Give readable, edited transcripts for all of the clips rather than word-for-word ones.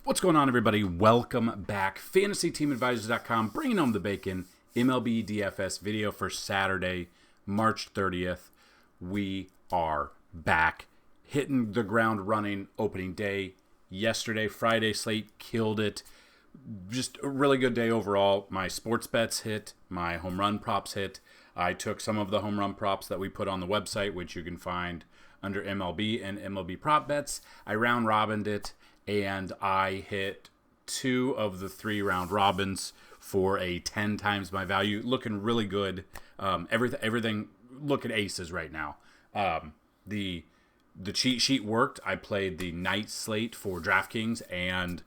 What's going on, everybody? Welcome back. FantasyTeamAdvisors.com, bringing home the bacon. MLB DFS video for Saturday, March 30th. We are back, hitting the ground running opening day. Yesterday, Friday slate, killed it. Just a really good day overall. My sports bets hit. My home run props hit. I took some of the home run props that we put on the website, which you can find under MLB and MLB prop bets. I round robined it, and I hit 2 of the 3 round robins for a 10 times my value. Looking really good. Everything looking aces right now. The cheat sheet worked. I played the night slate for DraftKings and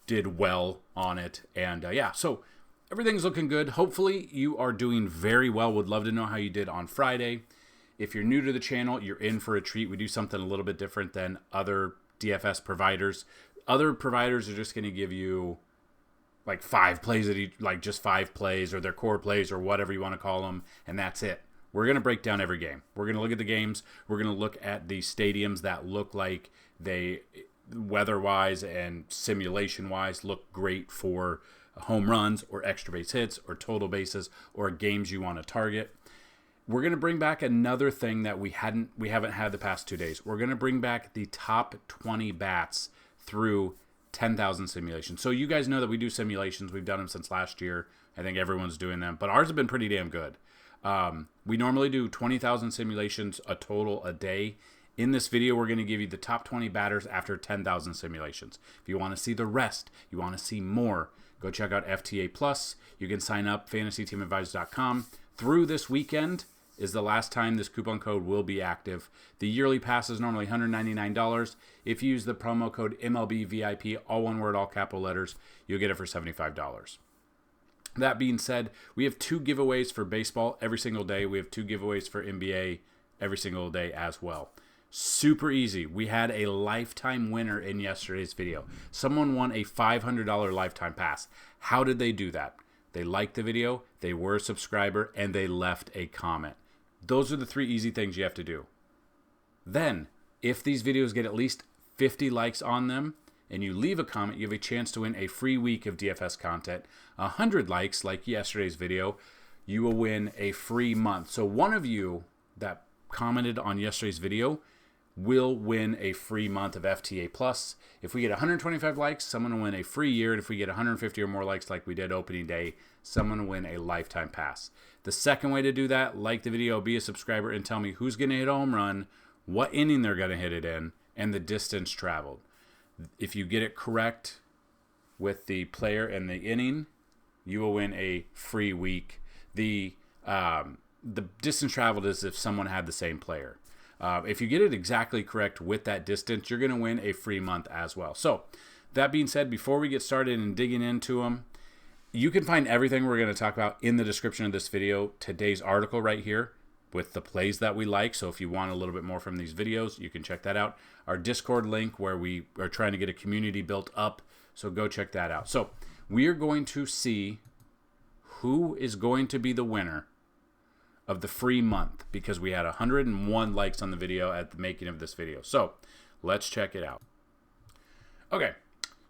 did well on it. And so everything's looking good. Hopefully you are doing very well. Would love to know how you did on Friday. If you're new to the channel, you're in for a treat. We do something a little bit different than other DFS providers. Other providers are just going to give you like 5 plays at each, like just 5 plays or their core plays or whatever you want to call them, and that's it. We're going to break down every game. We're going to look at the games. We're going to look at the stadiums that look like they, weather-wise and simulation-wise, look great for home runs or extra base hits or total bases or games you want to target. We're going to bring back another thing that we haven't had the past 2 days. We're going to bring back the top 20 bats through 10,000 simulations. So you guys know that we do simulations. We've done them since last year. I think everyone's doing them, but ours have been pretty damn good. We normally do 20,000 simulations a total a day. In this video, we're going to give you the top 20 batters after 10,000 simulations. If you want to see the rest, you want to see more, go check out FTA Plus. You can sign up FantasyTeamAdvisors.com. Through this weekend is the last time this coupon code will be active. The yearly pass is normally $199. If you use the promo code MLBVIP, all one word, all capital letters, you'll get it for $75. That being said, we have 2 giveaways for baseball every single day. We have 2 giveaways for NBA every single day as well. Super easy. We had a lifetime winner in yesterday's video. Someone won a $500 lifetime pass. How did they do that? They liked the video, they were a subscriber, and they left a comment. Those are the 3 easy things you have to do. Then, if these videos get at least 50 likes on them, and you leave a comment, you have a chance to win a free week of DFS content. 100 likes, like yesterday's video, you will win a free month. So one of you that commented on yesterday's video will win a free month of FTA Plus. If we get 125 likes, someone will win a free year. And if we get 150 or more likes like we did opening day, someone will win a lifetime pass. The second way to do that, like the video, be a subscriber, and tell me who's going to hit a home run, what inning they're going to hit it in, and the distance traveled. If you get it correct with the player and the inning, you will win a free week. The distance traveled is if someone had the same player. If you get it exactly correct with that distance, you're going to win a free month as well. So that being said, before we get started and digging into them, you can find everything we're going to talk about in the description of this video. Today's article right here with the plays that we like. So if you want a little bit more from these videos, you can check that out. Our Discord link where we are trying to get a community built up. So go check that out. So we are going to see who is going to be the winner of the free month, because we had 101 likes on the video at the making of this video. So let's check it out. Okay,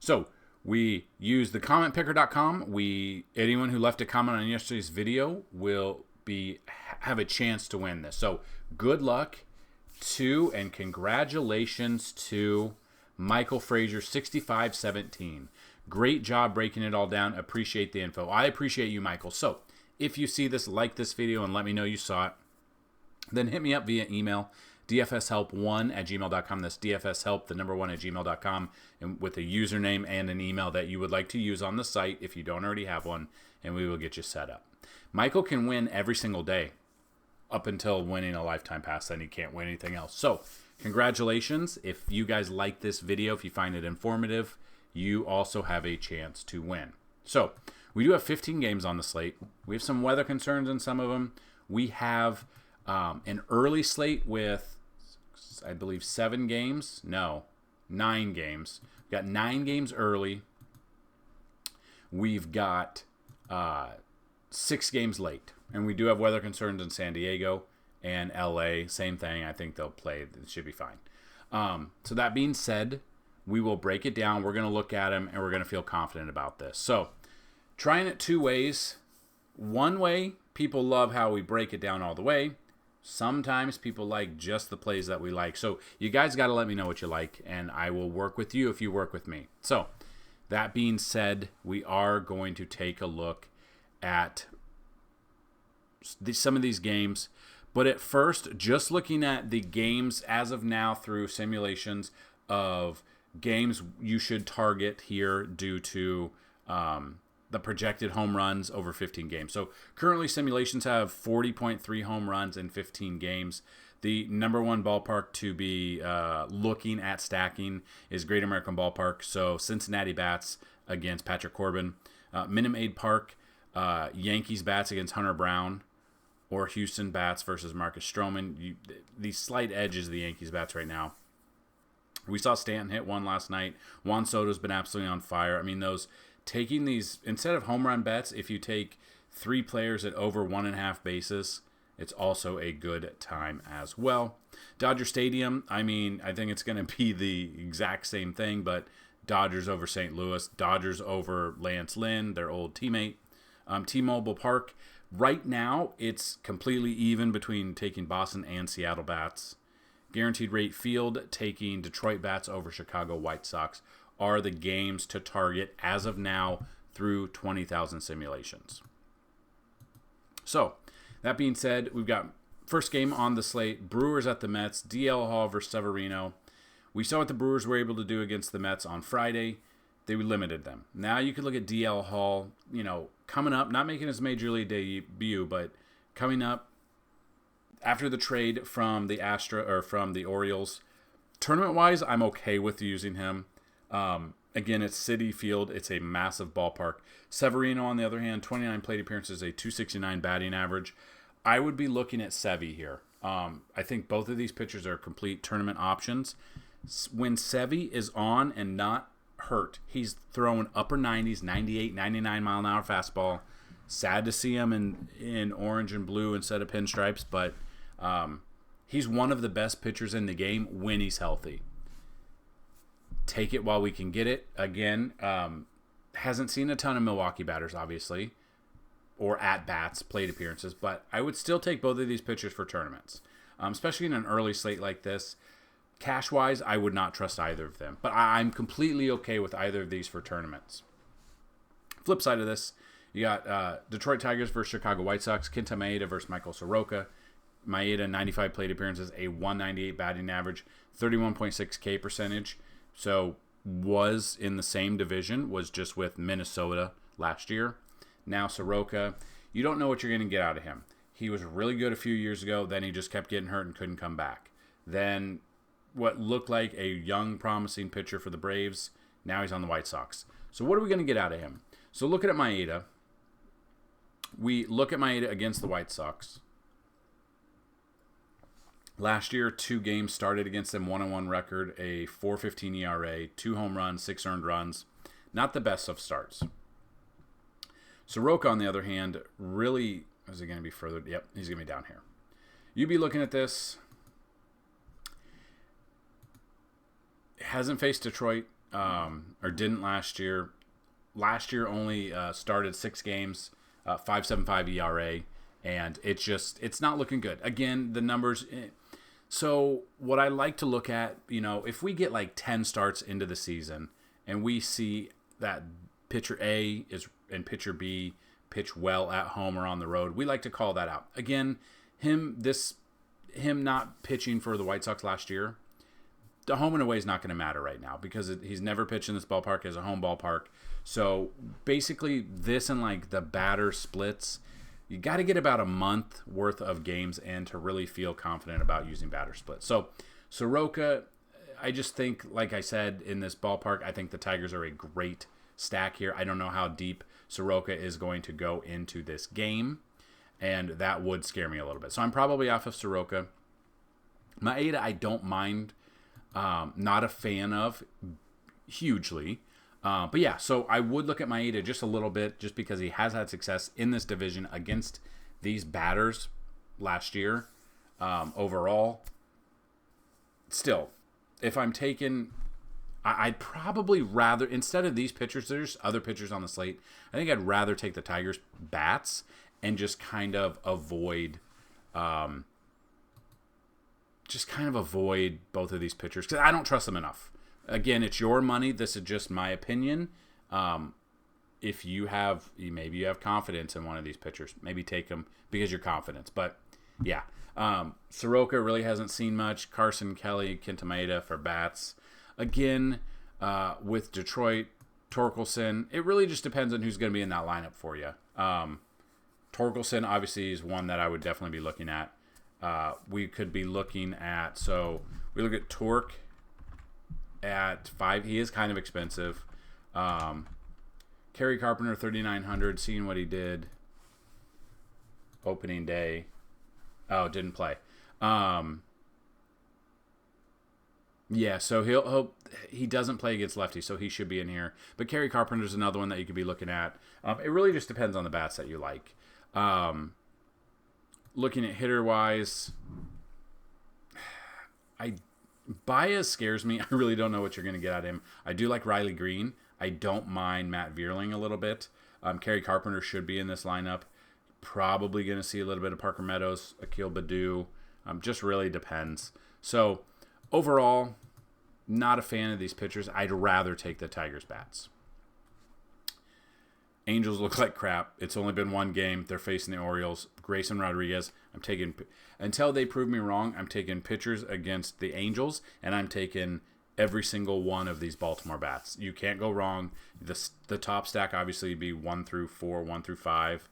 so we use the commentpicker.com. Anyone who left a comment on yesterday's video will have a chance to win this. So good luck to and congratulations to Michael Frazier, 6517. Great job breaking it all down. Appreciate the info. I appreciate you, Michael. So if you see this, like this video and let me know you saw it. Then hit me up via email, dfshelp1@gmail.com. That's dfshelp, the number 1 at gmail.com, and with a username and an email that you would like to use on the site if you don't already have one, and we will get you set up. Michael can win every single day up until winning a lifetime pass. Then he can't win anything else. So congratulations. If you guys like this video, if you find it informative, you also have a chance to win. So we do have 15 games on the slate. We have some weather concerns in some of them. We have an early slate with, I believe, 7 games. No, 9 games. We've got 9 games early. We've got 6 games late. And we do have weather concerns in San Diego and LA. Same thing. I think they'll play. It should be fine. So that being said, We will break it down. We're going to look at him, and we're going to feel confident about this. So, trying it two ways. One way, people love how we break it down all the way. Sometimes people like just the plays that we like. So, you guys got to let me know what you like, and I will work with you if you work with me. So, that being said, we are going to take a look at some of these games. But at first, just looking at the games as of now through simulations of games you should target here due to the projected home runs over 15 games. So currently simulations have 40.3 home runs in 15 games. The number one ballpark to be looking at stacking is Great American Ballpark. So Cincinnati bats against Patrick Corbin. Minute Maid Park, Yankees bats against Hunter Brown. Or Houston bats versus Marcus Stroman. The slight edge is the Yankees bats right now. We saw Stanton hit one last night. Juan Soto's been absolutely on fire. I mean, taking these, instead of home run bets, if you take 3 players at over 1.5 bases, it's also a good time as well. Dodger Stadium, I mean, I think it's going to be the exact same thing, but Dodgers over St. Louis, Dodgers over Lance Lynn, their old teammate. T-Mobile Park, right now, it's completely even between taking Boston and Seattle bats. Guaranteed Rate Field, taking Detroit bats over Chicago White Sox, are the games to target as of now through 20,000 simulations. So, that being said, we've got first game on the slate, Brewers at the Mets, DL Hall versus Severino. We saw what the Brewers were able to do against the Mets on Friday. They limited them. Now you could look at DL Hall, coming up, not making his major league debut, but coming up after the trade from the Orioles. Tournament-wise, I'm okay with using him. Again, it's Citi Field. It's a massive ballpark. Severino, on the other hand, 29 plate appearances, a 269 batting average. I would be looking at Sevy here. I think both of these pitchers are complete tournament options. When Sevy is on and not hurt, he's throwing upper 90s, 98, 99 mile an hour fastball. Sad to see him in orange and blue instead of pinstripes, but he's one of the best pitchers in the game when he's healthy. Take it while we can get it. Again, hasn't seen a ton of Milwaukee batters, obviously, or at-bats, plate appearances, but I would still take both of these pitchers for tournaments, especially in an early slate like this. Cash-wise, I would not trust either of them, but I'm completely okay with either of these for tournaments. Flip side of this, you got Detroit Tigers versus Chicago White Sox, Kenta Maeda versus Michael Soroka. Maeda, 95 plate appearances, a 198 batting average, 31.6 K percentage. So was in the same division, was just with Minnesota last year. Now Soroka, you don't know what you're going to get out of him. He was really good a few years ago, then he just kept getting hurt and couldn't come back. Then what looked like a young, promising pitcher for the Braves, now he's on the White Sox. So what are we going to get out of him? So looking at Maeda, we look at Maeda against the White Sox. Last year, 2 games started against them, 1-1 record, a 4.15 ERA, 2 home runs, 6 earned runs. Not the best of starts. Soroka, on the other hand, really, is he going to be further? Yep, he's going to be down here. You'd be looking at this. Hasn't faced Detroit, or didn't last year. Last year only started 6 games, 5.75 ERA, and it's not looking good. Again, the numbers. So what I like to look at, if we get like 10 starts into the season and we see that pitcher A and pitcher B pitch well at home or on the road, we like to call that out. Again, him not pitching for the White Sox last year, the home and away is not going to matter right now because he's never pitched in this ballpark as a home ballpark. So basically this and like the batter splits, you got to get about a month worth of games in to really feel confident about using batter splits. So Soroka, I just think, like I said, in this ballpark, I think the Tigers are a great stack here. I don't know how deep Soroka is going to go into this game, and that would scare me a little bit. So I'm probably off of Soroka. Maeda, I don't mind. Not a fan of hugely. But yeah, so I would look at Maeda just a little bit just because he has had success in this division against these batters last year. Overall, still, if I'm taking I'd probably rather, instead of these pitchers, there's other pitchers on the slate. I think I'd rather take the Tigers bats and just kind of avoid both of these pitchers because I don't trust them enough. Again, it's your money. This is just my opinion. If maybe you have confidence in one of these pitchers, maybe take them because you're confident. But yeah, Soroka really hasn't seen much. Carson, Kelly, Kenta Maeda for bats. Again, with Detroit, Torkelson, it really just depends on who's going to be in that lineup for you. Torkelson obviously is one that I would definitely be looking at. We could be looking at, so we look at Torque at 5. He is kind of expensive. Kerry Carpenter, 3,900, seeing what he did opening day. Oh, didn't play. Yeah, so he doesn't play against lefties, so he should be in here. But Kerry Carpenter's another one that you could be looking at. It really just depends on the bats that you like. Looking at hitter-wise, Baez scares me. I really don't know what you're going to get out of him. I do like Riley Green. I don't mind Matt Vierling a little bit. Kerry Carpenter should be in this lineup. Probably going to see a little bit of Parker Meadows, Akil Baddoo. Just really depends. So, overall, not a fan of these pitchers. I'd rather take the Tigers bats. Angels look like crap. It's only been one game. They're facing the Orioles. Grayson Rodriguez. Until they prove me wrong, I'm taking pitchers against the Angels, and I'm taking every single one of these Baltimore bats. You can't go wrong. The top stack obviously would be 1 through 4, 1 through 5.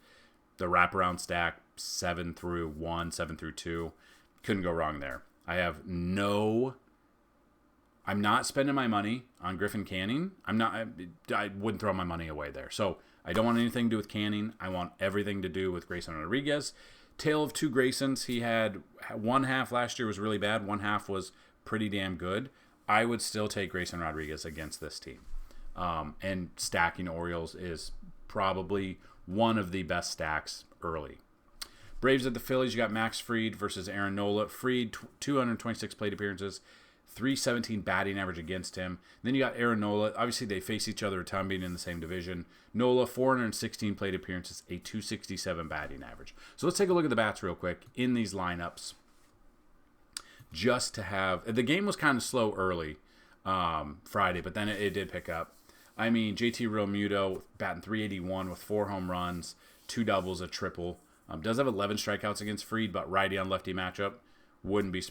The wraparound stack 7 through 1, 7 through 2. Couldn't go wrong there. I'm not spending my money on Griffin Canning. I wouldn't throw my money away there. So I don't want anything to do with Canning. I want everything to do with Grayson Rodriguez. Tale of two Graysons. He had one half last year was really bad. One half was pretty damn good. I would still take Grayson Rodriguez against this team. And stacking Orioles is probably one of the best stacks early. Braves at the Phillies. You got Max Fried versus Aaron Nola. Fried, 226 plate appearances. 317 batting average against him. Then you got Aaron Nola. Obviously, they face each other a ton being in the same division. Nola, 416 plate appearances, a 267 batting average. So let's take a look at the bats real quick in these lineups. Just to have... The game was kind of slow early Friday, but then it did pick up. I mean, JT Realmuto batting 381 with 4 home runs, 2 doubles, a triple. Does have 11 strikeouts against Fried, but righty on lefty matchup.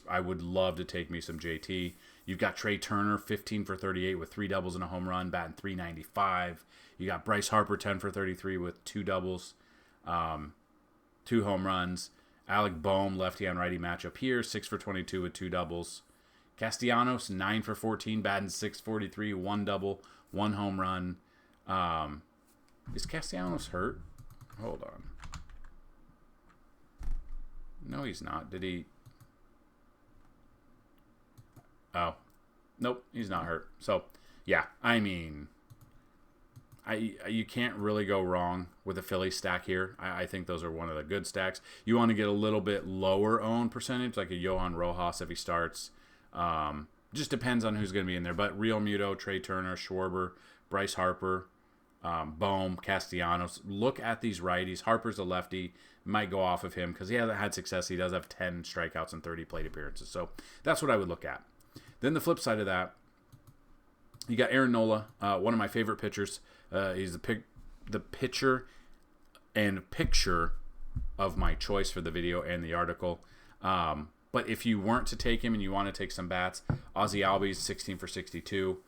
I would love to take me some JT. You've got Trey Turner, 15 for 38 with 3 doubles and a home run, batting 395. You got Bryce Harper, 10 for 33 with 2 doubles, 2 home runs. Alec Boehm, lefty on righty matchup here, 6 for 22 with 2 doubles. Castellanos, 9 for 14, batting 643, 1 double, 1 home run. Is Castellanos hurt? Hold on. No, he's not. Did he... Oh, nope, he's not hurt. So, yeah, I mean, you can't really go wrong with a Philly stack here. I think those are one of the good stacks. You want to get a little bit lower owned percentage, like a Johan Rojas if he starts. Just depends on who's going to be in there. But Real Muto, Trey Turner, Schwarber, Bryce Harper, Boehm, Castellanos. Look at these righties. Harper's a lefty. Might go off of him because he hasn't had success. He does have 10 strikeouts and 30 plate appearances. So that's what I would look at. Then the flip side of that, you got Aaron Nola, one of my favorite pitchers. He's the pitcher and picture of my choice for the video and the article. But if you weren't to take him and you want to take some bats, Ozzie Albies, 16 for 62.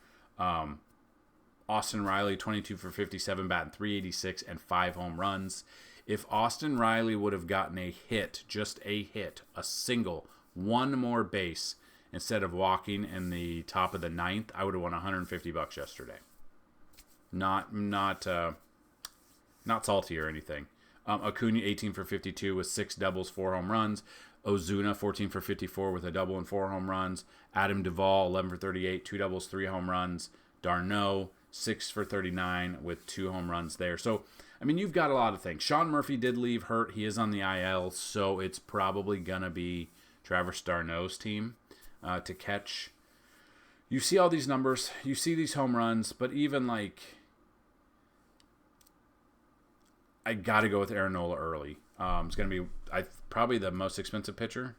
Austin Riley, 22 for 57, batting 386 and 5 home runs. If Austin Riley would have gotten a hit, just a hit, a single, one more base, instead of walking in the top of the 9th, I would have won $150 yesterday. Not salty or anything. Acuna, 18 for 52 with 6 doubles, 4 home runs. Ozuna, 14 for 54 with a double and 4 home runs. Adam Duvall, 11 for 38, 2 doubles, 3 home runs. Darno, 6 for 39 with 2 home runs there. So, I mean, you've got a lot of things. Sean Murphy did leave hurt. He is on the IL, so it's probably going to be Travis Darno's team to catch, you see all these numbers, you see these home runs, but even like, I got to go with Aaron Nola early. It's going to be probably the most expensive pitcher.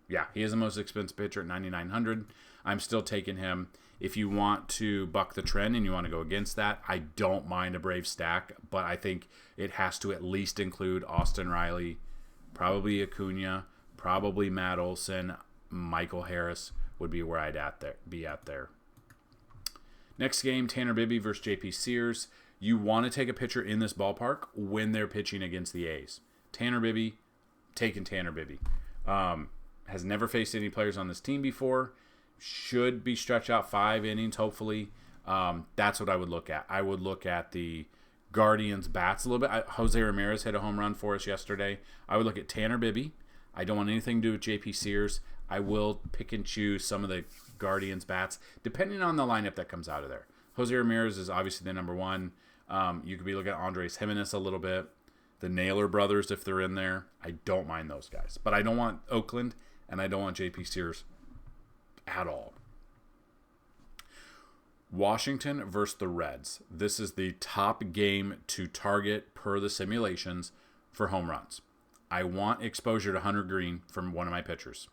Yeah, he is the most expensive pitcher at 9,900. I'm still taking him. If you want to buck the trend and you want to go against that, I don't mind a Brave stack, but I think it has to at least include Austin Riley, probably Acuna, probably Matt Olson, Michael Harris would be where I'd be at there. Next game, Tanner Bibby versus JP Sears. You want to take a pitcher in this ballpark when they're pitching against the A's. Tanner Bibby, taking Tanner Bibby. Has never faced any players on this team before. Should be stretched out 5 innings, hopefully. That's what I would look at. I would look at the Guardians' bats a little bit. Jose Ramirez hit a home run for us yesterday. I would look at Tanner Bibby. I don't want anything to do with JP Sears. I will pick and choose some of the Guardians' bats, depending on the lineup that comes out of there. Jose Ramirez is obviously the number one. You could be looking at Andres Jimenez a little bit. The Naylor brothers, if they're in there. I don't mind those guys. But I don't want Oakland, and I don't want JP Sears at all. Washington versus the Reds. This is the top game to target per the simulations for home runs. I want exposure to Hunter Green from one of my pitchers.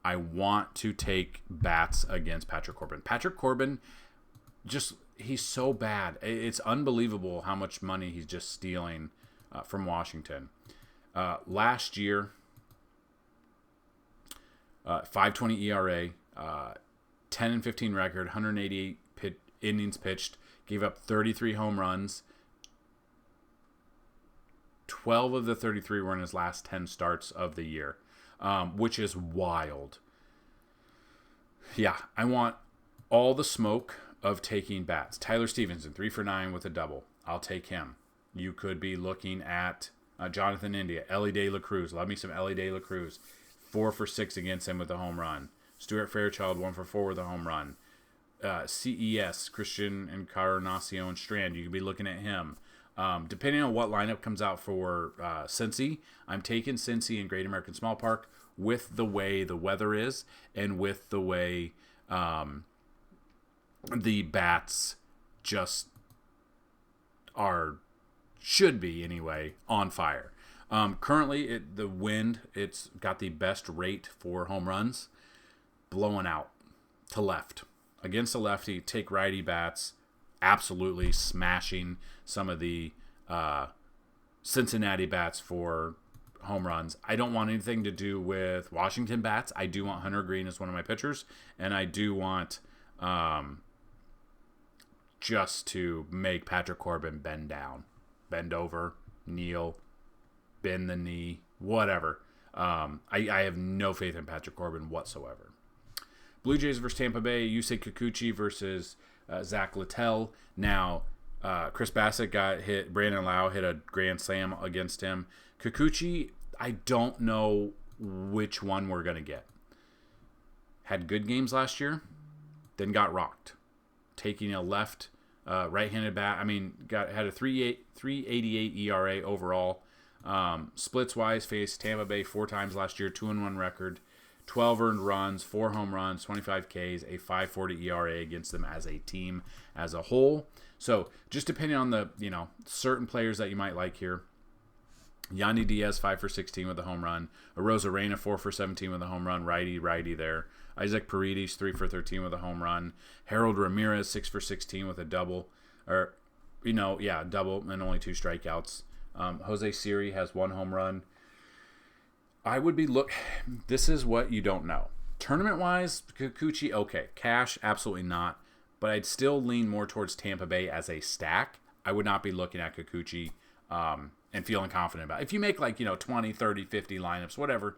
I want to take bats against Patrick Corbin. Patrick Corbin, he's so bad. It's unbelievable how much money he's just stealing from Washington. Last year, 5.20 ERA, 10-15 record, 188 innings pitched, gave up 33 home runs. 12 of the 33 were in his last 10 starts of the year, which is wild. Yeah, I want all the smoke of taking bats. Tyler Stevenson, 3 for 9 with a double. I'll take him. You could be looking at Jonathan India, Ellie De La Cruz. Love me some Ellie De La Cruz. 4 for 6 against him with a home run. Stuart Fairchild, 1 for 4 with a home run. CES, Christian Encarnacion Strand. You could be looking at him. Depending on what lineup comes out for Cincy, I'm taking Cincy in Great American Small Park with the way the weather is and with the way the bats just should be anyway, on fire. Currently, the wind, it's got the best rate for home runs, blowing out to left. Against a lefty, take righty bats, absolutely smashing some of the Cincinnati bats for home runs. I don't want anything to do with Washington bats. I do want Hunter Green as one of my pitchers, and I do want just to make Patrick Corbin bend down, bend over, kneel, bend the knee, whatever. I have no faith in Patrick Corbin whatsoever. Blue Jays versus Tampa Bay. Yusei Kikuchi versus Zach Littell. Now, Chris Bassett got hit. Brandon Lau hit a grand slam against him. Kikuchi, I don't know which one we're going to get. Had good games last year, then got rocked. Taking a left, right-handed bat. I mean, had a 3.88 ERA overall. Splits-wise, faced Tampa Bay 4 times last year, 2-1 record. 12 earned runs, 4 home runs, 25 Ks, a 5.40 ERA against them as a team as a whole. So just depending on the, certain players that you might like here. Yandy Diaz, 5 for 16 with a home run. Arozarena, 4 for 17 with a home run. Righty there. Isaac Paredes, 3 for 13 with a home run. Harold Ramirez, 6 for 16 with a double. Double and only 2 strikeouts. Jose Siri has 1 home run. I would be this is what you don't know. Tournament-wise, Kikuchi, okay. Cash, absolutely not. But I'd still lean more towards Tampa Bay as a stack. I would not be looking at Kikuchi and feeling confident about it. If you make 20, 30, 50 lineups, whatever,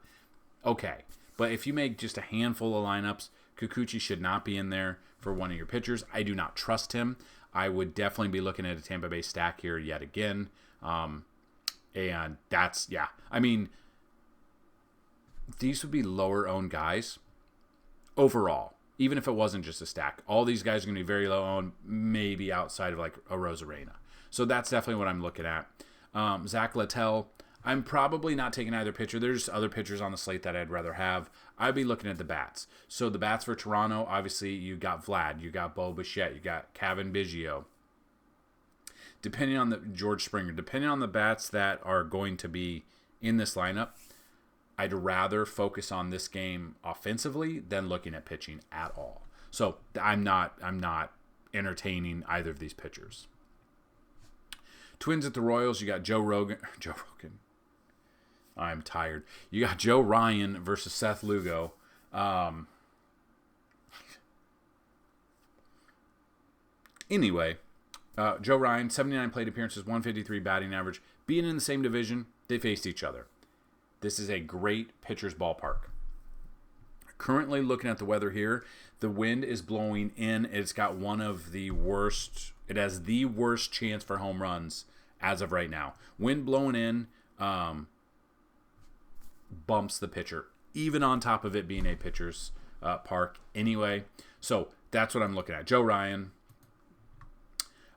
okay. But if you make just a handful of lineups, Kikuchi should not be in there for one of your pitchers. I do not trust him. I would definitely be looking at a Tampa Bay stack here yet again. And that's, yeah. I mean, these would be lower-owned guys overall, even if it wasn't just a stack. All these guys are going to be very low-owned, maybe outside of a Arozarena. So that's definitely what I'm looking at. Zach Littell, I'm probably not taking either pitcher. There's other pitchers on the slate that I'd rather have. I'd be looking at the bats. So the bats for Toronto, obviously, you got Vlad, you got Bo Bichette, you got Kevin Biggio. Depending on the George Springer, depending on the bats that are going to be in this lineup, I'd rather focus on this game offensively than looking at pitching at all. So I'm not entertaining either of these pitchers. Twins at the Royals, you got Joe Rogan. I'm tired. You got Joe Ryan versus Seth Lugo. Anyway, Joe Ryan, 79 plate appearances, 153 batting average. Being in the same division, they faced each other. This is a great pitcher's ballpark. Currently looking at the weather here, the wind is blowing in. It's got one of the worst. It has the worst chance for home runs as of right now. Wind blowing in bumps the pitcher, even on top of it being a pitcher's park anyway. So that's what I'm looking at. Joe Ryan,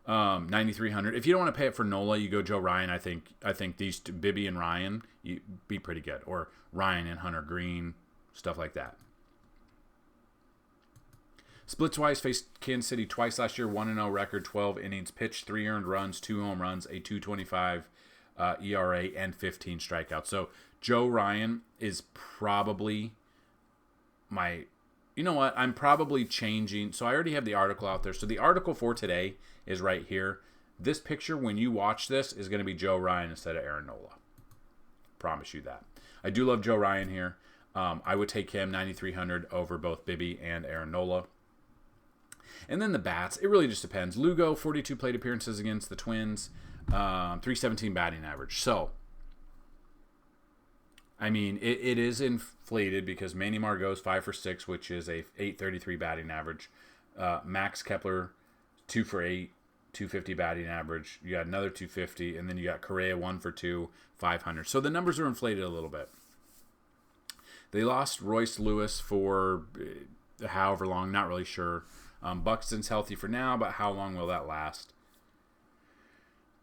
9,300. If you don't want to pay it for Nola, you go Joe Ryan. I think these two, Bibby and Ryan, you be pretty good. Or Ryan and Hunter Green, stuff like that. Splits-wise, faced Kansas City twice last year, 1-0 record, 12 innings pitched, 3 earned runs, 2 home runs, a 2.25 ERA, and 15 strikeouts. So Joe Ryan is probably my... You know what? I'm probably changing. So I already have the article out there. So the article for today is right here. This picture, when you watch this, is going to be Joe Ryan instead of Aaron Nola. Promise you that. I do love Joe Ryan here. I would take him 9,300 over both Bibby and Aaron Nola. And then the bats, it really just depends. Lugo, 42 plate appearances against the Twins, 317 batting average. So, I mean, it is inflated because Manny Margot's 5 for 6, which is a 833 batting average. Max Kepler, 2 for 8, 250 batting average. You got another 250, and then you got Correa, 1 for 2, 500. So the numbers are inflated a little bit. They lost Royce Lewis for however long, not really sure. Buxton's healthy for now, but how long will that last?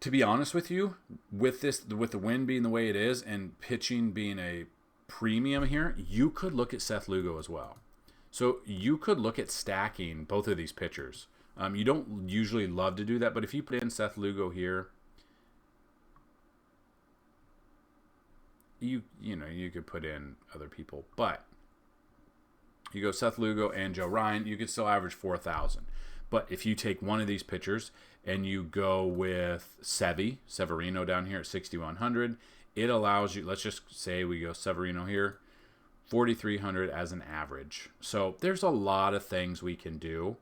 To be honest with you, with the wind being the way it is and pitching being a premium here, you could look at Seth Lugo as well. So you could look at stacking both of these pitchers. You don't usually love to do that, but if you put in Seth Lugo here, you could put in other people, but you go Seth Lugo and Joe Ryan, you could still average 4,000. But if you take one of these pitchers and you go with Severino down here at 6,100, it allows you, let's just say we go Severino here, 4,300 as an average. So there's a lot of things we can do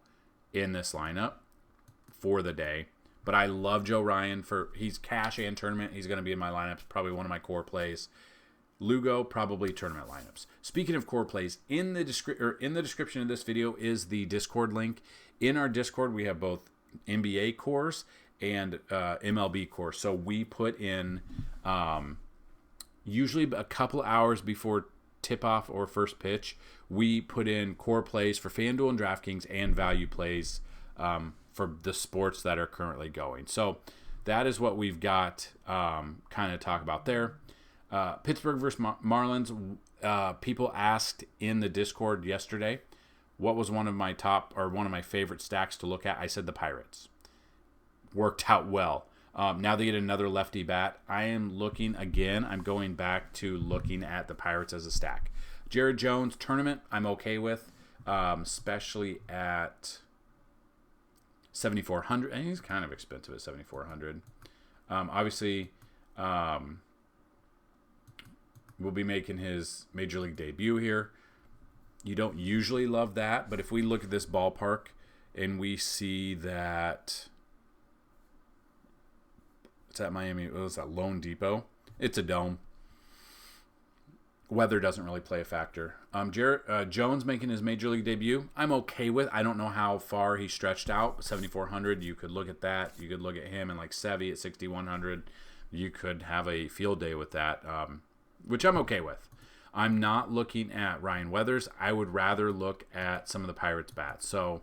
in this lineup for the day. But I love Joe Ryan he's cash and tournament. He's going to be in my lineups, probably one of my core plays. Lugo, probably tournament lineups. Speaking of core plays, in the description of this video is the Discord link. In our Discord, we have both NBA cores and MLB cores. So we put in usually a couple hours before tip-off or first pitch, we put in core plays for Fanduel and DraftKings and value plays for the sports that are currently going. So that is what we've got kind of talk about there. Pittsburgh versus Marlins. People asked in the Discord yesterday what was one of my favorite stacks to look at. I said the Pirates. Worked out well. Now they get another lefty bat. I am looking again. I'm going back to looking at the Pirates as a stack. Jared Jones tournament I'm okay with, especially at 7,400. And he's kind of expensive at 7,400. Obviously, will be making his major league debut here. You don't usually love that, but if we look at this ballpark and we see that it's at Miami, what is that, Lone Depot? It's a dome. Weather doesn't really play a factor. Jones making his major league debut, I'm okay with. I don't know how far he stretched out. 7,400, you could look at that. You could look at him and like Sevy at 6,100. You could have a field day with that. Which I'm okay with. I'm not looking at Ryan Weathers. I would rather look at some of the Pirates bats. So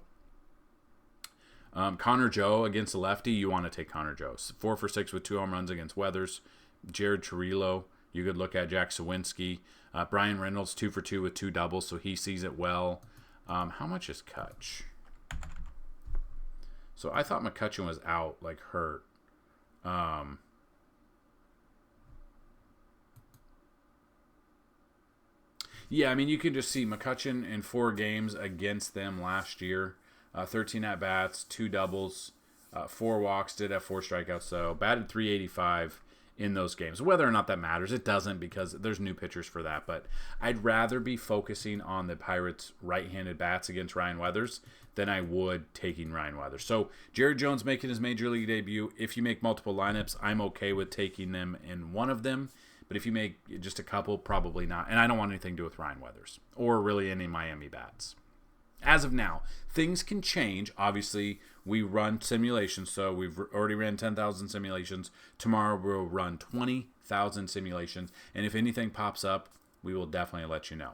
Connor Joe against a lefty, you want to take Connor Joe. 4 for 6 with 2 home runs against Weathers. Jared Chirillo, you could look at Jack Sawinski. Brian Reynolds, 2 for 2 with 2 doubles, so he sees it well. How much is Kutch? So I thought McCutchen was out, like hurt. Yeah, I mean, you can just see McCutchen in 4 games against them last year. 13 at-bats, 2 doubles, 4 walks, did have 4 strikeouts, so batted .385 in those games. Whether or not that matters, it doesn't because there's new pitchers for that. But I'd rather be focusing on the Pirates' right-handed bats against Ryan Weathers than I would taking Ryan Weathers. So Jared Jones making his major league debut. If you make multiple lineups, I'm okay with taking them in one of them. But if you make just a couple, probably not. And I don't want anything to do with Ryan Weathers or really any Miami bats. As of now, things can change. Obviously, we run simulations, so we've already ran 10,000 simulations. Tomorrow, we'll run 20,000 simulations, and if anything pops up, we will definitely let you know.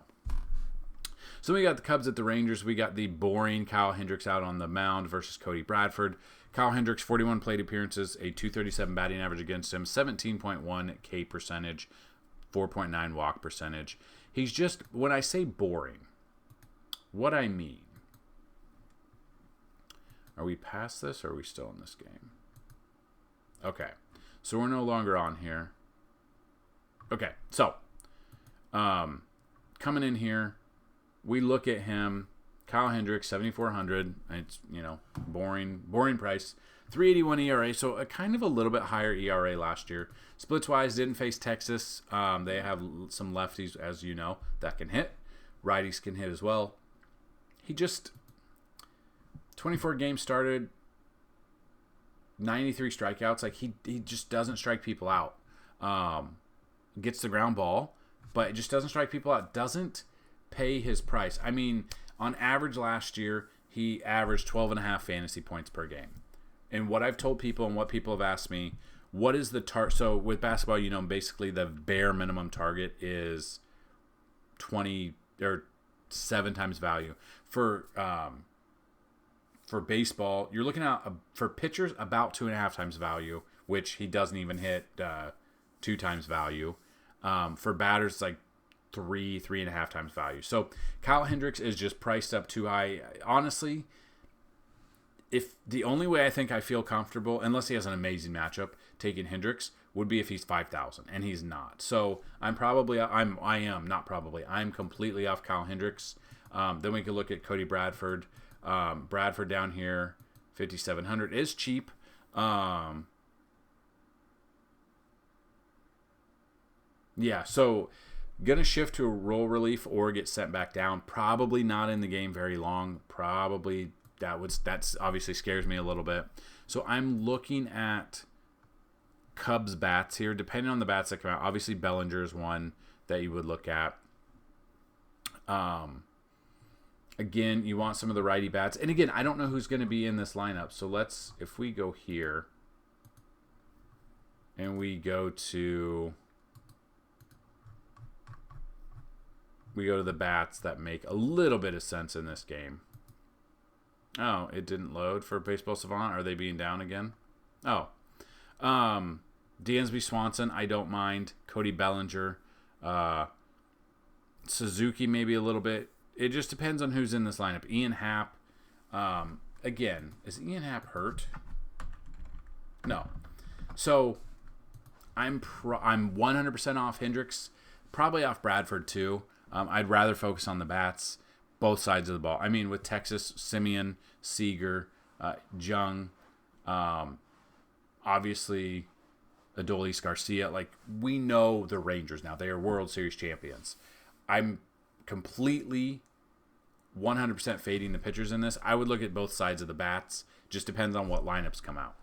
So we got the Cubs at the Rangers. We got the boring Kyle Hendricks out on the mound versus Cody Bradford. Kyle Hendricks, 41 plate appearances, a .237 batting average against him, 17.1 K percentage, 4.9 walk percentage. He's just, when I say boring, what I mean. Are we past this or are we still in this game? Okay. So we're no longer on here. Okay. So, coming in here, we look at him. Kyle Hendricks, 7,400. It's, boring price. 3.81 ERA, so a kind of a little bit higher ERA last year. Splits-wise, didn't face Texas. They have some lefties, as you know, that can hit. Righties can hit as well. He just 24 games started, 93 strikeouts. Like he just doesn't strike people out. Gets the ground ball, but it just doesn't strike people out. Doesn't pay his price. I mean, on average last year, he averaged 12.5 fantasy points per game. And what I've told people and what people have asked me, what is the target? So with basketball, basically the bare minimum target is 20 or 7 times value. For baseball, you're looking at for pitchers about 2.5 times value, which he doesn't even hit 2 times value. For batters, it's like 3.5 times value. So Kyle Hendricks is just priced up too high. Honestly, if the only way I think I feel comfortable, unless he has an amazing matchup, taking Hendricks would be if he's 5,000, and he's not. So I'm completely off Kyle Hendricks. Then we can look at Cody Bradford. Bradford down here, 5,700 is cheap. Yeah, so gonna shift to a roll relief or get sent back down. Probably not in the game very long. Probably that's obviously scares me a little bit. So I'm looking at Cubs bats here, depending on the bats that come out. Obviously Bellinger is one that you would look at. Again, you want some of the righty bats. And again, I don't know who's going to be in this lineup. So if we go here and we go to the bats that make a little bit of sense in this game. Oh, it didn't load for Baseball Savant. Are they being down again? Oh. Dansby Swanson, I don't mind. Cody Bellinger. Suzuki maybe a little bit. It just depends on who's in this lineup. Ian Happ. Again, is Ian Happ hurt? No. So I'm 100% off Hendricks. Probably off Bradford too. I'd rather focus on the bats, both sides of the ball. I mean, with Texas, Simeon, Seager, Jung, obviously Adolis Garcia. Like, we know the Rangers now. They are World Series champions. I'm completely 100% fading the pitchers in this. I would look at both sides of the bats. Just depends on what lineups come out.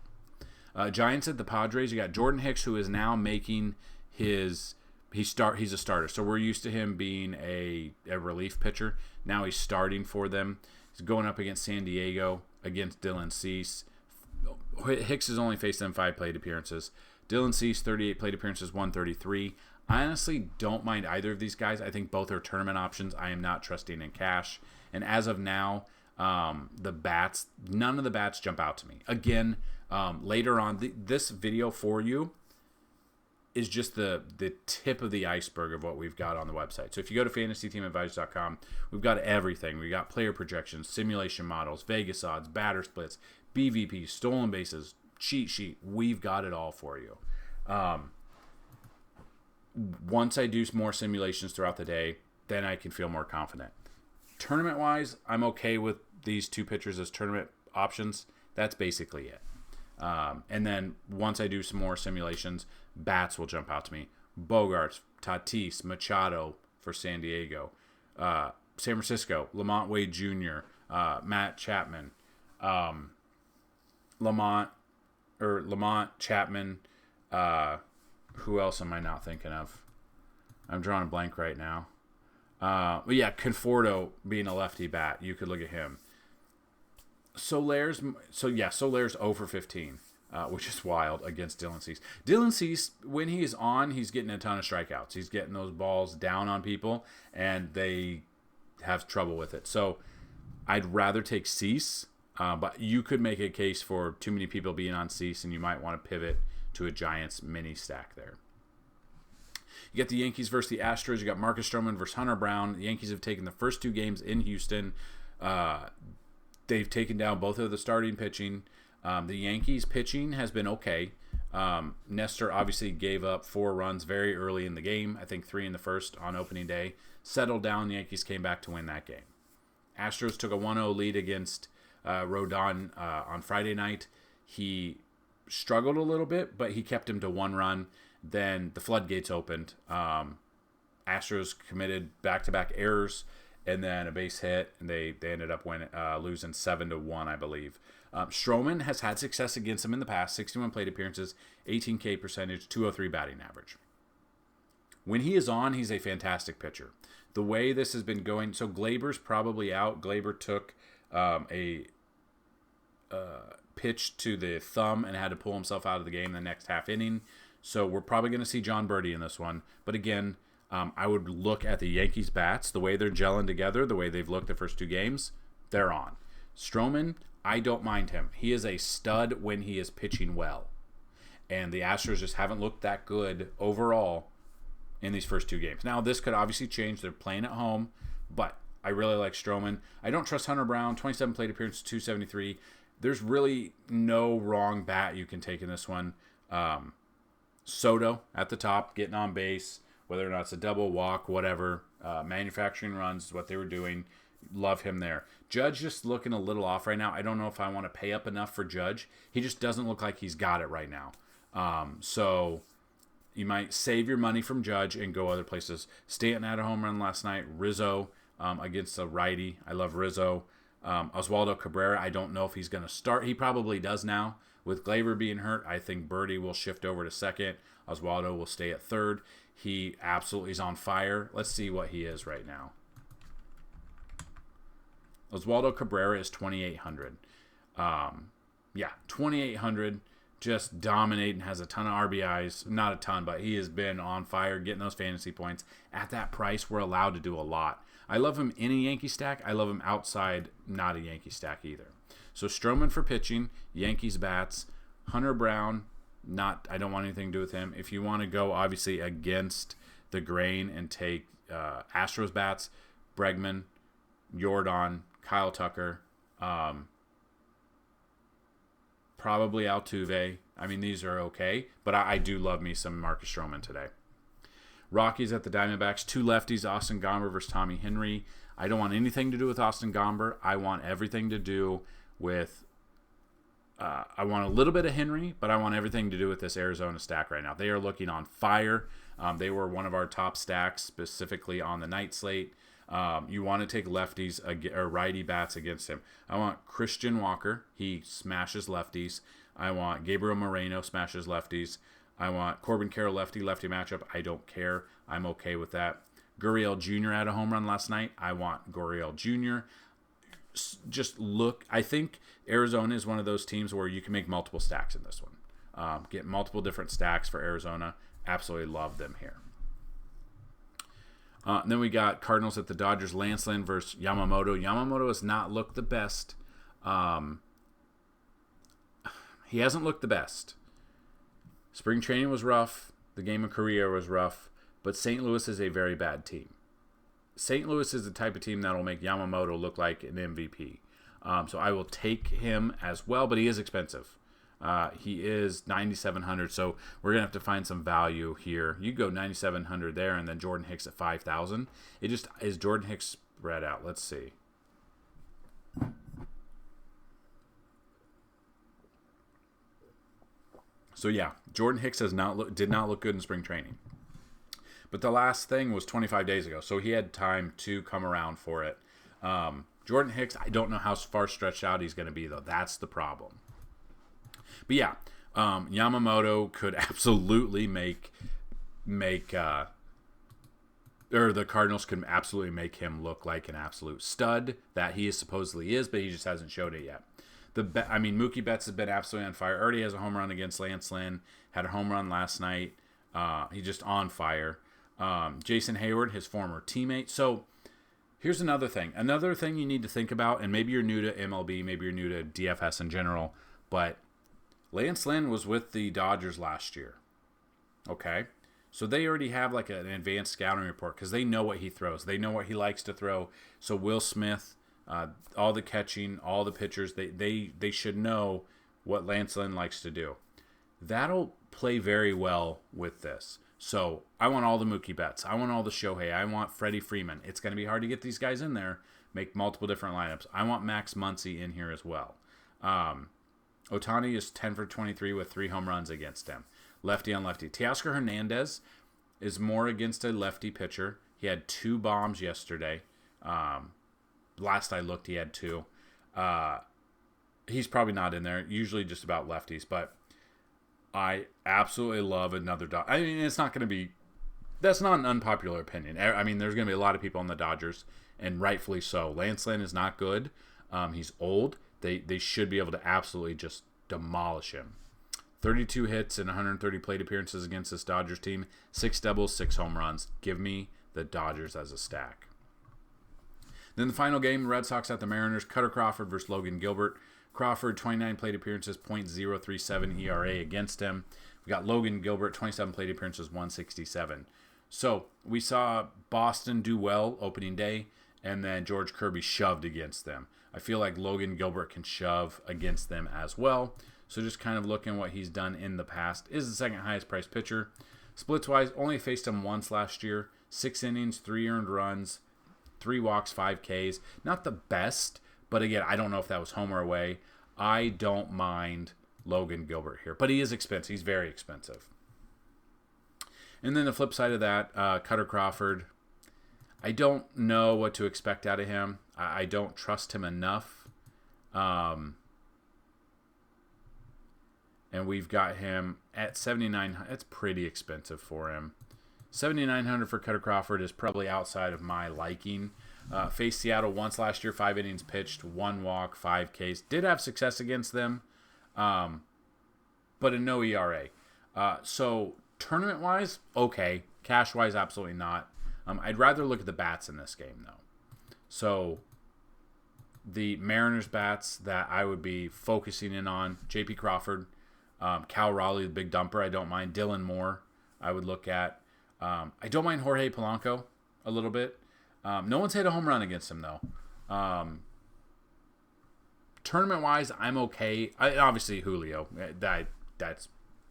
Giants at the Padres. You got Jordan Hicks, who is now making his... He's a starter. So we're used to him being a relief pitcher. Now he's starting for them. He's going up against San Diego, against Dylan Cease. Hicks has only faced them 5 plate appearances. Dylan Cease, 38 plate appearances, 133. I honestly don't mind either of these guys. I think both are tournament options. I am not trusting in cash. And as of now, the bats, none of the bats jump out to me. Again, later on, this video for you is just the tip of the iceberg of what we've got on the website. So if you go to FantasyTeamAdvisors.com, we've got everything. We got player projections, simulation models, Vegas odds, batter splits, BVP, stolen bases, cheat sheet. We've got it all for you. Once I do more simulations throughout the day, then I can feel more confident. Tournament-wise, I'm okay with these two pitchers as tournament options. That's basically it. And then once I do some more simulations, bats will jump out to me. Bogarts, Tatis, Machado for San Diego, San Francisco, Lamont Wade Jr., Matt Chapman, Lamont Chapman. Who else am I not thinking of? I'm drawing a blank right now. But yeah, Conforto being a lefty bat, you could look at him. Solaire's 0 for 15, which is wild against Dylan Cease. Dylan Cease, when he is on, he's getting a ton of strikeouts. He's getting those balls down on people, and they have trouble with it. So I'd rather take Cease, but you could make a case for too many people being on Cease, and you might want to pivot to a Giants mini stack there. You got the Yankees versus the Astros. You got Marcus Stroman versus Hunter Brown. The Yankees have taken the first two games in Houston. They've taken down both of the starting pitching. The Yankees pitching has been okay. Nestor obviously gave up 4 runs very early in the game. I think 3 in the first on opening day. Settled down. The Yankees came back to win that game. Astros took a 1-0 lead against Rodon on Friday night. He struggled a little bit, but he kept him to 1 run. Then the floodgates opened. Astros committed back-to-back errors and then a base hit, and they ended up losing 7-1, I believe. Stroman has had success against him in the past. 61 plate appearances, 18 K percentage, 203 batting average. When he is on, he's a fantastic pitcher. The way this has been going, so Glaber's probably out. Glaber took a pitch to the thumb and had to pull himself out of the game in the next half inning. So we're probably going to see John Birdie in this one. But again, I would look at the Yankees bats, the way they're gelling together, the way they've looked the first 2 games, they're on. Stroman, I don't mind him. He is a stud when he is pitching well. And the Astros just haven't looked that good overall in these first 2 games. Now, this could obviously change. They're playing at home, but I really like Stroman. I don't trust Hunter Brown. 27 plate appearances, 273. There's really no wrong bat you can take in this one. Soto at the top, getting on base, whether or not it's a double walk, whatever. Manufacturing runs is what they were doing. Love him there. Judge just looking a little off right now. I don't know if I want to pay up enough for Judge. He just doesn't look like he's got it right now. So you might save your money from Judge and go other places. Stanton had a home run last night. Rizzo against a righty. I love Rizzo. Oswaldo Cabrera, I don't know if he's going to start. He probably does now. With Glaber being hurt, I think Birdie will shift over to second. Oswaldo will stay at third. He absolutely is on fire. Let's see what he is right now. Oswaldo Cabrera is 2,800. 2,800. Just dominating, has a ton of RBIs. Not a ton, but he has been on fire, getting those fantasy points. At that price, we're allowed to do a lot. I love him in a Yankee stack. I love him outside, not a Yankee stack either. So Stroman for pitching, Yankees bats, Hunter Brown, I don't want anything to do with him. If you want to go, obviously, against the grain and take Astros bats, Bregman, Yordan, Kyle Tucker, probably Altuve. I mean, these are okay, but I do love me some Marcus Stroman today. Rockies at the Diamondbacks, 2 lefties, Austin Gomber versus Tommy Henry. I don't want anything to do with Austin Gomber. I want everything to do with I want a little bit of Henry, but I want everything to do with this Arizona stack right now. They are looking on fire. They were one of our top stacks, specifically on the night slate. You want to take lefties or righty bats against him. I want Christian Walker. He smashes lefties. I want Gabriel Moreno, smashes lefties. I want Corbin Carroll, lefty-lefty matchup. I don't care. I'm okay with that. Gurriel Jr. had a home run last night. I want Gurriel Jr. Just look. I think Arizona is one of those teams where you can make multiple stacks in this one. Get multiple different stacks for Arizona. Absolutely love them here. Then we got Cardinals at the Dodgers. Lance Lynn versus Yamamoto. Yamamoto has not looked the best. He hasn't looked the best. Spring training was rough. The game of Korea was rough, but St. Louis is a very bad team. St. Louis is the type of team that will make Yamamoto look like an MVP. So I will take him as well, but he is expensive. He is 9,700, so we're going to have to find some value here. You go 9,700 there, and then Jordan Hicks at 5,000. It just is Jordan Hicks spread out. Let's see. So yeah, Jordan Hicks did not look good in spring training. But the last thing was 25 days ago, so he had time to come around for it. Jordan Hicks, I don't know how far stretched out he's going to be, though. That's the problem. But yeah, Yamamoto could absolutely or the Cardinals could absolutely make him look like an absolute stud that he supposedly is, but he just hasn't showed it yet. Mookie Betts has been absolutely on fire. Already has a home run against Lance Lynn. Had a home run last night. He's just on fire. Jason Hayward, his former teammate. So here's another thing. Another thing you need to think about, and maybe you're new to MLB, maybe you're new to DFS in general, but Lance Lynn was with the Dodgers last year. Okay? So they already have like an advanced scouting report because they know what he throws. They know what he likes to throw. So Will Smith, all the catching, all the pitchers, they should know what Lance Lynn likes to do. That'll play very well with this. So I want all the Mookie Betts. I want all the Shohei. I want Freddie Freeman. It's going to be hard to get these guys in there, make multiple different lineups. I want Max Muncy in here as well. Ohtani is 10 for 23 with 3 home runs against him. Lefty on lefty. Teoscar Hernandez is more against a lefty pitcher. He had 2 bombs yesterday. Last I looked, he had 2. He's probably not in there. Usually just about lefties, but I absolutely love another Dodger. I mean, it's not going to be... That's not an unpopular opinion. I mean, there's going to be a lot of people on the Dodgers, and rightfully so. Lance Lynn is not good. He's old. They should be able to absolutely just demolish him. 32 hits and 130 plate appearances against this Dodgers team. 6 doubles, 6 home runs. Give me the Dodgers as a stack. Then the final game, Red Sox at the Mariners. Cutter Crawford versus Logan Gilbert. Crawford, 29 plate appearances, .037 ERA against him. We got Logan Gilbert, 27 plate appearances, 167. So we saw Boston do well opening day, and then George Kirby shoved against them. I feel like Logan Gilbert can shove against them as well. So just kind of looking what he's done in the past. Is the second highest priced pitcher. Splits-wise, only faced him once last year. 6 innings, 3 earned runs, 3 walks, 5 Ks. Not the best, but again, I don't know if that was home or away. I don't mind Logan Gilbert here, but he is expensive. He's very expensive. And then the flip side of that, Cutter Crawford. I don't know what to expect out of him. I don't trust him enough. And we've got him at $7,900. That's pretty expensive for him. $7,900 for Cutter Crawford is probably outside of my liking. Faced Seattle once last year, 5 innings pitched, 1 walk, 5 Ks. Did have success against them, but a no ERA. So tournament-wise, okay. Cash-wise, absolutely not. I'd rather look at the bats in this game, though. So the Mariners bats that I would be focusing in on, J.P. Crawford, Cal Raleigh, the big dumper, I don't mind. Dylan Moore, I would look at. I don't mind Jorge Polanco a little bit. No one's hit a home run against him, though. Tournament-wise, I'm okay. Obviously, Julio. That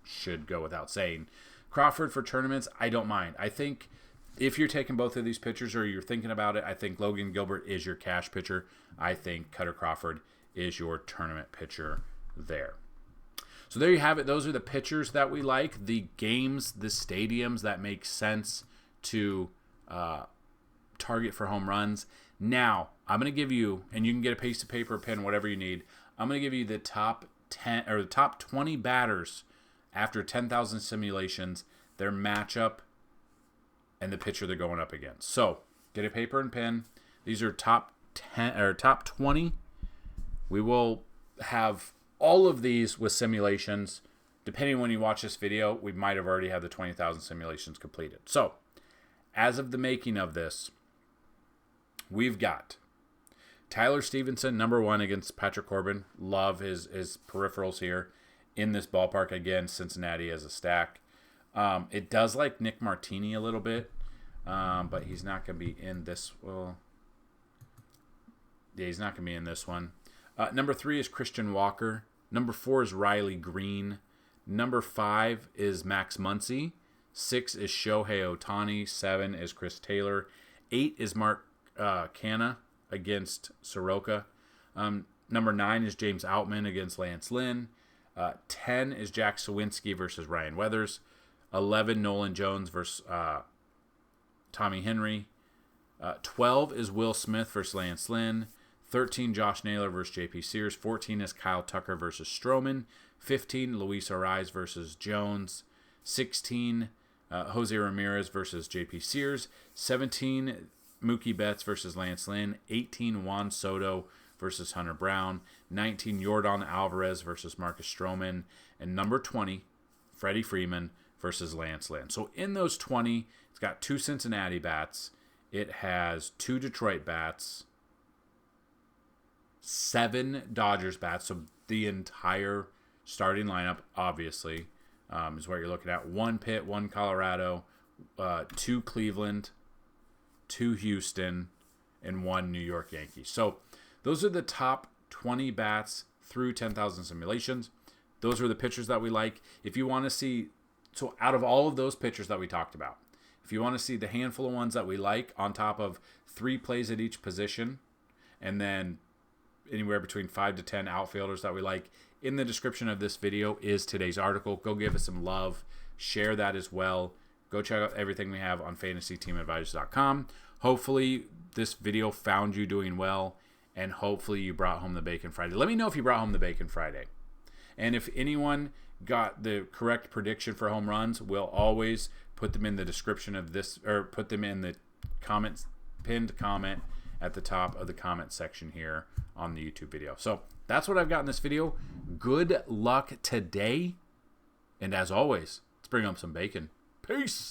should go without saying. Crawford for tournaments, I don't mind. I think if you're taking both of these pitchers or you're thinking about it, I think Logan Gilbert is your cash pitcher. I think Cutter Crawford is your tournament pitcher there. So there you have it. Those are the pitchers that we like, the games, the stadiums that make sense to target for home runs. Now, I'm going to give you, and you can get a piece of paper, a pen, whatever you need. I'm going to give you the top 10 or the top 20 batters after 10,000 simulations, their matchup, and the pitcher they're going up against. So, get a paper and pen. These are top 10 or top 20. We will have all of these with simulations. Depending on when you watch this video, we might have already had the 20,000 simulations completed. So, as of the making of this, we've got Tyler Stevenson, number 1 against Patrick Corbin. Love his peripherals here in this ballpark. Again, Cincinnati as a stack. It does like Nick Martini a little bit, but he's not going to be in this. Well, yeah, he's not going to be in this one. Number 3 is Christian Walker. Number 4 is Riley Green. Number 5 is Max Muncy. 6 is Shohei Ohtani. 7 is Chris Taylor. 8 is Mark Canha against Soroka. Number 9 is James Outman against Lance Lynn. 10 is Jack Sawinski versus Ryan Weathers. 11, Nolan Jones versus Tommy Henry. 12 is Will Smith versus Lance Lynn. 13, Josh Naylor versus JP Sears. 14 is Kyle Tucker versus Stroman. 15, Luis Ariz versus Jones. 16, Jose Ramirez versus JP Sears. 17, Mookie Betts versus Lance Lynn. 18, Juan Soto versus Hunter Brown. 19, Yordan Alvarez versus Marcus Stroman. And number 20, Freddie Freeman versus Lance Lynn. So in those 20, it's got 2 Cincinnati bats. It has 2 Detroit bats. 7 Dodgers bats. So the entire starting lineup, obviously, is what you're looking at. 1 Pitt, 1 Colorado, 2 Cleveland, 2 Houston, and 1 New York Yankees. So those are the top 20 bats through 10,000 simulations. Those are the pitchers that we like. If you want to see, so out of all of those pitchers that we talked about, if you want to see the handful of ones that we like on top of 3 plays at each position, and then anywhere between 5 to 10 outfielders that we like, in the description of this video is today's article. Go give us some love. Share that as well. Go check out everything we have on FantasyTeamAdvisors.com. Hopefully this video found you doing well, and hopefully you brought home the bacon Friday. Let me know if you brought home the bacon Friday. And if anyone got the correct prediction for home runs, we'll always put them in the description of this, or put them in the comments, pinned comment at the top of the comment section here on the YouTube video. So that's what I've got in this video. Good luck today. And as always, let's bring home some bacon. Peace.